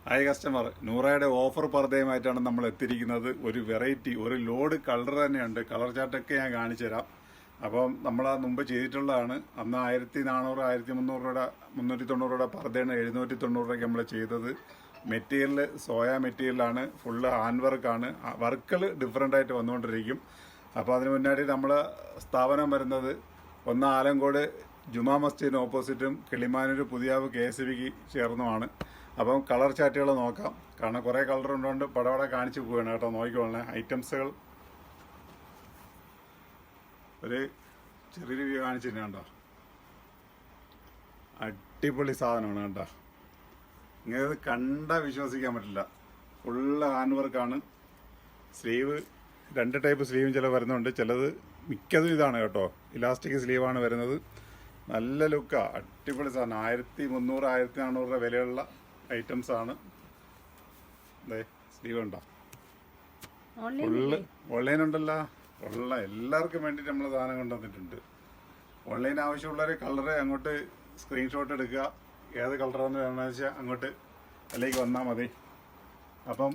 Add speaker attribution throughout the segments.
Speaker 1: Hi customer, നൂറയുടെ offer പർദ്ദയുമായിട്ടാണ് നമ്മൾ എത്തിയിരിക്കുന്നത്. ഒരു വെറൈറ്റി, ഒരു ലോഡ് കളർ തന്നെയുണ്ട്. കളർ ചാർട്ടൊക്കെ ഞാൻ കാണിച്ചു തരാം. അപ്പം നമ്മൾ മുമ്പ് ചെയ്തിട്ടുള്ളതാണ്. അന്ന് 1400 1300 രൂപയുടെ 390 രൂപയുടെ പർദ്ദയാണ് 790 രൂപയ്ക്ക് നമ്മൾ ചെയ്തത്. മെറ്റീരിയൽ സോയ മെറ്റീരിയലാണ്, ഫുള്ള് ഹാൻഡ് വർക്കാണ്. വർക്കുകൾ ഡിഫറെൻ്റ് ആയിട്ട് വന്നുകൊണ്ടിരിക്കും. അപ്പോൾ അതിന് മുന്നാടി നമ്മൾ സ്ഥാപനം വരുന്നത് ഒന്ന് ആലങ്കോട് ജുമാ മസ്ജിദിന് ഓപ്പോസിറ്റും കിളിമാനൂർ പുതിയാവ് KSBക്ക് ചേർന്നുമാണ്. അപ്പം കളർ ചാറ്റുകൾ നോക്കാം. കാരണം കുറേ കളർ ഉണ്ടോണ്ട് പടവട കാണിച്ചു പോവുകയാണ് കേട്ടോ. നോക്കിക്കോളണേ. ഐറ്റംസുകൾ ഒരു ചെറിയൊരു വ്യൂ കാണിച്ചിരുന്നു കേട്ടോ. അടിപൊളി സാധനമാണ് കേട്ടോ. ഇങ്ങനെ കണ്ടാ വിശ്വസിക്കാൻ പറ്റില്ല. ഫുള്ള് ഹാൻഡ് വർക്കാണ്. സ്ലീവ് 2 ടൈപ്പ് സ്ലീവും ചില വരുന്നുണ്ട്. ചിലത് മിക്കതും ഇതാണ് കേട്ടോ. ഇലാസ്റ്റിക് സ്ലീവാണ് വരുന്നത്. നല്ല ലുക്കാ, അടിപൊളി സാധനം. 1300 1400 രൂപ വിലയുള്ള ഐറ്റംസ് ആണ്. സ്ലീവ് ഉണ്ടോ? ഫുള്ള് ഓൺലൈൻ ഉണ്ടല്ലോ. ഉള്ള എല്ലാവർക്കും വേണ്ടിയിട്ട് നമ്മൾ സാധനം കൊണ്ടുവന്നിട്ടുണ്ട്. ഓൺലൈൻ ആവശ്യമുള്ളവർ കളറ് അങ്ങോട്ട് സ്ക്രീൻഷോട്ട് എടുക്കുക. ഏത് കളറാണെന്ന് വേണമെന്ന് വെച്ചാൽ അങ്ങോട്ട് അതിലേക്ക് വന്നാൽ മതി. അപ്പം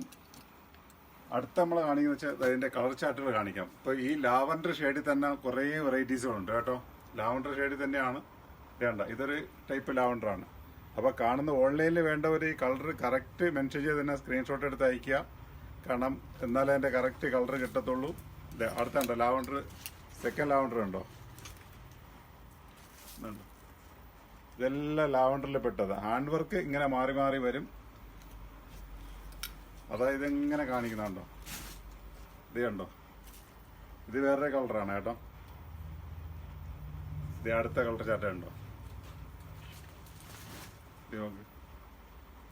Speaker 1: അടുത്ത നമ്മൾ കാണിക്കുന്ന വെച്ചാൽ അതിൻ്റെ കളർ ചാർട്ടുകൾ കാണിക്കാം. ഇപ്പോൾ ഈ ലാവൻഡർ ഷെയ്ഡിൽ തന്നെ കുറേ വെറൈറ്റീസുകളുണ്ട് കേട്ടോ. ലാവൻഡർ ഷെയ്ഡിൽ തന്നെയാണ് വേണ്ട. ഇതൊരു ടൈപ്പ് ലാവൻഡറാണ്. അപ്പോൾ കാണുന്ന ഓൺലൈനിൽ വേണ്ടവർ ഈ കളർ കറക്റ്റ് മെൻഷൻ ചെയ്ത് തന്നെ സ്ക്രീൻഷോട്ട് എടുത്ത് അയക്കുക. കാരണം എന്നാലേ അതിൻ്റെ കറക്റ്റ് കളർ കിട്ടത്തുള്ളൂ. അടുത്തുണ്ടോ ലാവൻഡർ, സെക്കൻഡ് ലാവൻഡർ ഉണ്ടോ? ഇതെല്ലാം ലാവൻഡറിൽ പെട്ടത്. ഹാൻഡ് വർക്ക് ഇങ്ങനെ മാറി മാറി വരും. അതായത് ഇങ്ങനെ കാണിക്കുന്നുണ്ടോ? ഇത് കണ്ടോ? ഇത് വേറെ കളറാണ് കേട്ടോ. ഇത് അടുത്ത കളർ ചാറ്റ ഉണ്ടോ?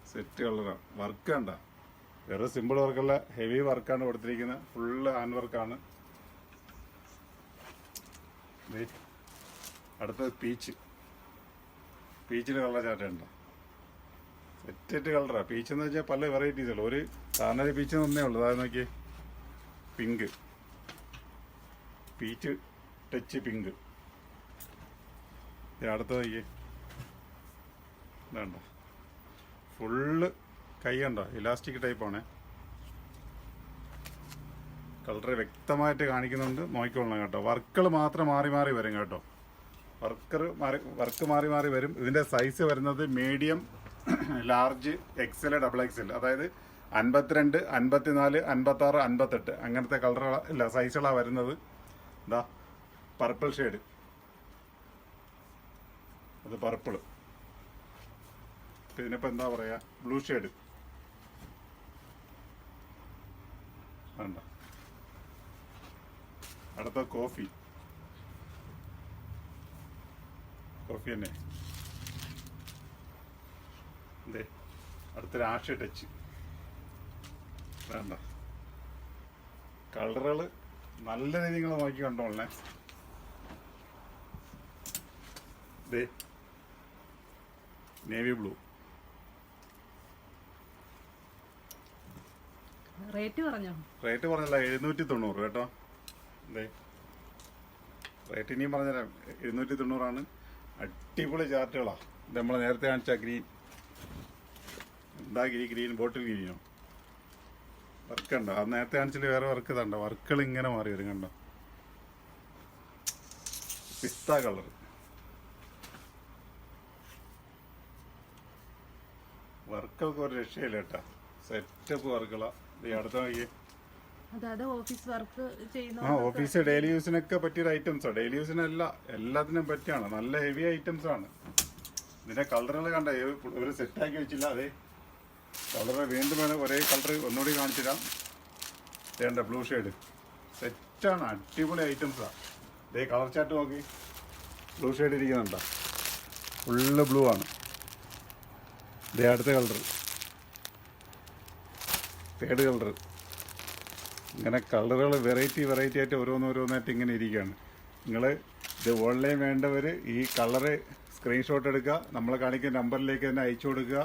Speaker 1: സെറ്റ് കളറാണ്. വർക്ക് കണ്ട, വേറെ സിമ്പിൾ വർക്കല്ല, ഹെവി വർക്കാണ് കൊടുത്തിരിക്കുന്നത്. ഫുള്ള് ഹാൻഡ് വർക്കാണ്. അടുത്തത് പീച്ചിന് കളർ ചാറ്റ ഉണ്ടോ? സെറ്റ് കളറാണ്. പീച്ച് എന്ന് വെച്ചാൽ പല വെറൈറ്റീസ് ഉള്ളു. ഒരു സാധാരണ പീച്ച് ഒന്നേ ഉള്ളു. അതായത് നോക്കി, പിങ്ക് പീച്ച് ടച്ച് പിങ്ക്. അടുത്ത നോക്കി, ഇതുണ്ടോ? ഫുള്ള് കൈ കണ്ടോ? ഇലാസ്റ്റിക് ടൈപ്പാണ്. കളർ വ്യക്തമായിട്ട് കാണിക്കുന്നുണ്ട്. നോക്കിക്കൊള്ളണം കേട്ടോ. വർക്കുകൾ മാത്രം മാറി മാറി വരും കേട്ടോ. വർക്ക് മാറി മാറി വരും. ഇതിൻ്റെ സൈസ് വരുന്നത് മീഡിയം, ലാർജ്, XL, XXL. അതായത് 52, 54, 56, 58 അങ്ങനത്തെ കളറുകളല്ല സൈസുകളാണ് വരുന്നത്. എന്താ പർപ്പിൾ ഷെയ്ഡ്, അത് പർപ്പിള്. ഇതിനിപ്പോൾ എന്താ പറയുക, ബ്ലൂ ഷെയ്ഡ് വേണ്ട. അടുത്ത കോഫി തന്നെ. എന്തേ അടുത്തൊരു ആഷ് ടച്ച് വേണ്ട. കളറുകൾ നല്ല രീതിയിൽ നിങ്ങൾ നോക്കി കണ്ടോളേ. Navy blue.
Speaker 2: റേറ്റ്
Speaker 1: പറഞ്ഞല്ല, 790 കേട്ടോ. റേറ്റ് ഇനിയും പറഞ്ഞുതരാം. 790 അടിപൊളി ചാർട്ടുകളാ. ഇത് നമ്മൾ നേരത്തെ കാണിച്ച ഗ്രീൻ, എന്താ ഗ്രീൻ ബോട്ടിൽ ഗ്രീനോ? വർക്ക് ഉണ്ടോ? അത് നേരത്തെ കാണിച്ചിട്ട് വേറെ വർക്ക് ഇതുണ്ടോ? വർക്കുകൾ ഇങ്ങനെ മാറി വരും കണ്ടോ. പിസ്ത കളർ, വർക്കൾക്ക് ഒരു രക്ഷയില്ല കേട്ടാ. സെറ്റപ്പ് വർക്കുകളാ. അടുത്ത നോക്കിയേ, ഓഫീസ് ഡെയിലി യൂസിനൊക്കെ പറ്റിയൊരു ഐറ്റംസാണ്. ഡെയിലി യൂസിനല്ല, എല്ലാത്തിനും പറ്റിയാണ്. നല്ല ഹെവി ഐറ്റംസ് ആണ്. ഇതിന്റെ കളറുകൾ കണ്ട ഒരു സെറ്റാക്കി വെച്ചില്ല. അതെ കളറ് വീണ്ടും വേണം. ഒരേ കളർ ഒന്നുകൂടി കാണിച്ചിടാം. വേണ്ട ബ്ലൂ ഷെയ്ഡ് സെറ്റാണ്. അടിപൊളി ഐറ്റംസാണ്. ഇതേ കളർ ചാർട്ട് നോക്കി, ബ്ലൂ ഷെയ്ഡ് ഇരിക്കുന്നുണ്ടോ? ഫുള്ള് ബ്ലൂ ആണ്. ഇതേ അടുത്ത കളർ, തേർഡ് കളർ. ഇങ്ങനെ കളറുകൾ വെറൈറ്റി ആയിട്ട് ഓരോന്നായിട്ട് ഇങ്ങനെ ഇരിക്കുകയാണ്. നിങ്ങൾ ഇത് ഓൺലൈൻ വേണ്ടവർ ഈ കളറ് സ്ക്രീൻഷോട്ട് എടുക്കുക. നമ്മൾ കാണിക്കുന്ന നമ്പറിലേക്ക് തന്നെ അയച്ചു കൊടുക്കുക.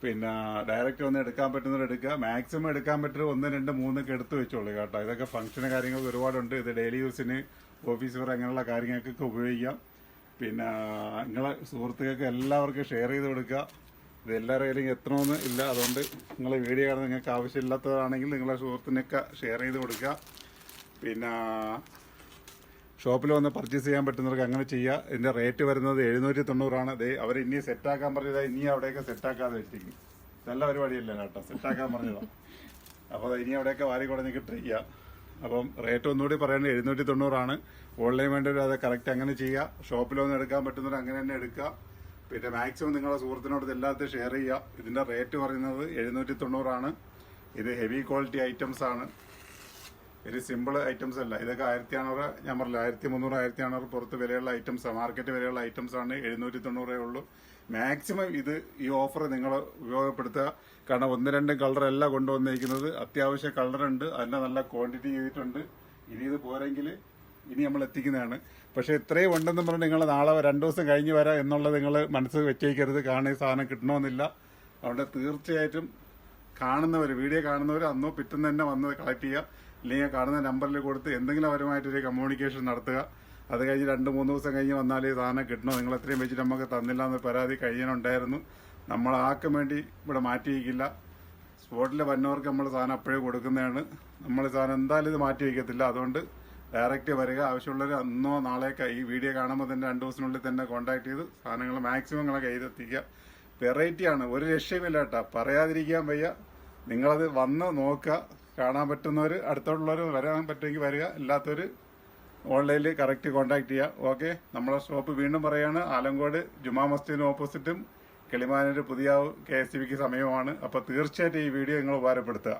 Speaker 1: പിന്നെ ഡയറക്റ്റ് വന്ന് എടുക്കാൻ പറ്റുന്നവർ എടുക്കുക. മാക്സിമം എടുക്കാൻ പറ്റുന്ന 1, 2, 3 ഒക്കെ എടുത്ത് വെച്ചോളൂ കേട്ടോ. ഇതൊക്കെ ഫംഗ്ഷന് കാര്യങ്ങൾക്ക് ഒരുപാടുണ്ട്. ഇത് ഡെയിലി യൂസിന്, ഓഫീസ് വരെ അങ്ങനെയുള്ള കാര്യങ്ങൾക്കൊക്കെ ഉപയോഗിക്കാം. പിന്നെ നിങ്ങളെ സുഹൃത്തുക്കൾക്ക് എല്ലാവർക്കും ഷെയർ ചെയ്ത് കൊടുക്കുക. ഇത് എല്ലാവരുടെ കയ്യിലും എത്തണമെന്ന് ഇല്ല. അതുകൊണ്ട് നിങ്ങൾ വീഡിയോ കാണാൻ നിങ്ങൾക്ക് ആവശ്യമില്ലാത്തതാണെങ്കിൽ നിങ്ങളെ സുഹൃത്തിനൊക്കെ ഷെയർ ചെയ്ത് കൊടുക്കുക. പിന്നെ ഷോപ്പിൽ വന്ന് പർച്ചേസ് ചെയ്യാൻ പറ്റുന്നവർക്ക് അങ്ങനെ ചെയ്യുക. ഇതിൻ്റെ റേറ്റ് വരുന്നത് 790 അതെ അവർ ഇനി സെറ്റാക്കാൻ പറഞ്ഞതാ. ഇനി അവിടെയൊക്കെ സെറ്റാക്കാതെ വെച്ചിരിക്കും. നല്ല പരിപാടിയല്ല കേട്ടോ, സെറ്റാക്കാൻ പറഞ്ഞതാണ്. അപ്പോൾ ഇനി അവിടെയൊക്കെ വാരി കുടഞ്ഞ് ട്രൈ ചെയ്യാം. അപ്പം റേറ്റ് ഒന്നുകൂടി പറയുന്നത് 790. ഓൺലൈൻ വേണ്ടവർ അത് കറക്റ്റ് അങ്ങനെ ചെയ്യുക. ഷോപ്പിൽ വന്ന് എടുക്കാൻ പറ്റുന്നവർ അങ്ങനെ തന്നെ എടുക്കുക. പിന്നെ മാക്സിമം നിങ്ങളുടെ സുഹൃത്തിനോട് എല്ലാത്തും ഷെയർ ചെയ്യുക. ഇതിൻ്റെ റേറ്റ് പറയുന്നത് 790. ഇത് ഹെവി ക്വാളിറ്റി ഐറ്റംസ് ആണ്, ഒരു സിമ്പിൾ ഐറ്റംസ് അല്ല. ഇതൊക്കെ 1600, ഞാൻ പറഞ്ഞില്ല 1300, 1400 പുറത്ത് വിലയുള്ള ഐറ്റംസാണ്, മാർക്കറ്റ് വിലയുള്ള ഐറ്റംസ് ആണ്. 790 ഉള്ളൂ. മാക്സിമം ഇത് ഈ ഓഫർ നിങ്ങൾ ഉപയോഗപ്പെടുത്തുക. കാരണം 1-2 കളറല്ല കൊണ്ടുവന്നിരിക്കുന്നത്, അത്യാവശ്യം കളറുണ്ട്, അതിൻ്റെ നല്ല ക്വാണ്ടിറ്റി ചെയ്തിട്ടുണ്ട്. ഇനി ഇത് പോരെങ്കിൽ ഇനി നമ്മൾ എത്തിക്കുന്നതാണ്. പക്ഷേ ഇത്രയും ഉണ്ടെന്ന് പറഞ്ഞ് നിങ്ങൾ നാളെ 2 ദിവസം കഴിഞ്ഞ് വരാം എന്നുള്ളത് നിങ്ങൾ മനസ്സിൽ വെച്ചേക്കരുത്. കാരണം ഈ സാധനം കിട്ടണമെന്നില്ല. അതുകൊണ്ട് തീർച്ചയായിട്ടും കാണുന്നവർ, വീഡിയോ കാണുന്നവർ അന്നോ പിറ്റേന്ന് തന്നെ വന്ന് കളക്ട് ചെയ്യുക. അല്ലെങ്കിൽ കാണുന്ന നമ്പറിൽ കൊടുത്ത് എന്തെങ്കിലും അവരുമായിട്ടൊരു കമ്മ്യൂണിക്കേഷൻ നടത്തുക. അത് കഴിഞ്ഞ് 2-3 ദിവസം കഴിഞ്ഞ് വന്നാൽ ഈ സാധനം കിട്ടണോ, നിങ്ങൾ എത്രയും വെച്ചിട്ട് നമുക്ക് തന്നില്ല എന്ന് പരാതി കഴിയാനുണ്ടായിരുന്നു. നമ്മൾ ആർക്കും വേണ്ടി ഇവിടെ മാറ്റിവെക്കില്ല. സ്പോട്ടിൽ വന്നവർക്ക് നമ്മൾ സാധനം അപ്പോഴേ കൊടുക്കുന്നതാണ്. നമ്മൾ സാധനം എന്തായാലും ഇത് മാറ്റി വയ്ക്കത്തില്ല. അതുകൊണ്ട് ഡയറക്റ്റ് വരിക. ആവശ്യമുള്ളവർ അന്നോ നാളേക്ക് ഈ വീഡിയോ കാണുമ്പോൾ തന്നെ 2 ദിവസത്തിനുള്ളിൽ തന്നെ കോൺടാക്ട് ചെയ്ത് സാധനങ്ങൾ മാക്സിമം നിങ്ങളെ കയ്യിലെത്തിക്കുക. വെറൈറ്റിയാണ്, ഒരു രക്ഷയുമില്ല കേട്ടോ, പറയാതിരിക്കാൻ വയ്യ. നിങ്ങളത് വന്ന് നോക്കുക. കാണാൻ പറ്റുന്നവർ, അടുത്തോട്ടുള്ളവർ വരാൻ പറ്റുമെങ്കിൽ വരിക, ഇല്ലാത്തവർ ഓൺലൈനിൽ കറക്റ്റ് കോൺടാക്ട് ചെയ്യുക. ഓക്കെ, നമ്മളെ ഷോപ്പ് വീണ്ടും പറയുകയാണ്, ആലങ്കോട് ജുമാ മസ്ജിദിന് ഓപ്പോസിറ്റും കിളിമാനൂർ പുതിയ KSTVക്ക് സമയമാണ്. അപ്പോൾ തീർച്ചയായിട്ടും ഈ വീഡിയോ നിങ്ങൾ ഉപകാരപ്പെടുത്തുക.